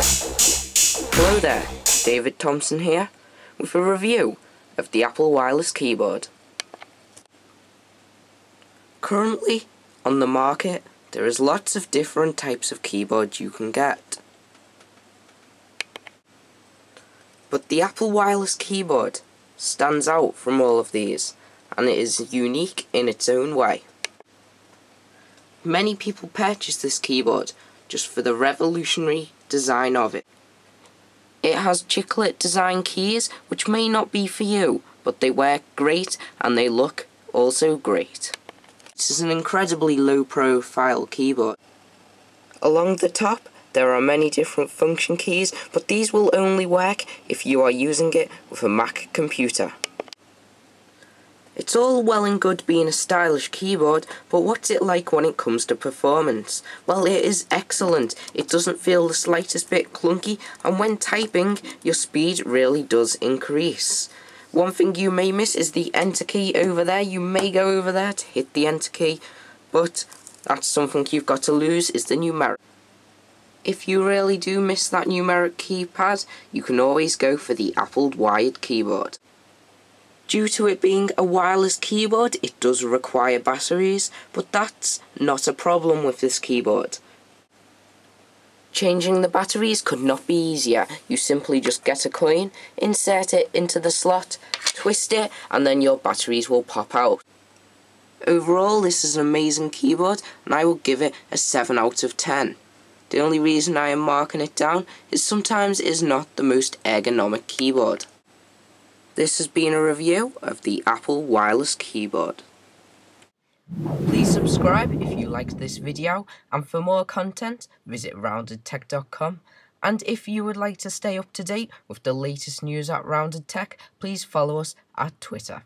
Hello there, David Thompson here, with a review of the Apple Wireless Keyboard. Currently, on the market, there is lots of different types of keyboards you can get. But the Apple Wireless Keyboard stands out from all of these, and it is unique in its own way. Many people purchase this keyboard just for the revolutionary design of it. It has chiclet design keys, which may not be for you, but they work great and they look also great. This is an incredibly low profile keyboard. Along the top there are many different function keys, but these will only work if you are using it with a Mac computer. It's all well and good being a stylish keyboard, but what's it like when it comes to performance? Well, it is excellent. It doesn't feel the slightest bit clunky, and when typing, your speed really does increase. One thing you may miss is the enter key over there. You may go over there to hit the enter key, but that's something you've got to lose, is the numeric. If you really do miss that numeric keypad, you can always go for the Apple wired keyboard. Due to it being a wireless keyboard, it does require batteries, but that's not a problem with this keyboard. Changing the batteries could not be easier. You simply just get a coin, insert it into the slot, twist it, and then your batteries will pop out. Overall, this is an amazing keyboard, and I will give it a 7 out of 10. The only reason I am marking it down is sometimes it is not the most ergonomic keyboard. This has been a review of the Apple Wireless Keyboard. Please subscribe if you liked this video, and for more content visit roundedtech.com, and if you would like to stay up to date with the latest news at Rounded Tech, please follow us at Twitter.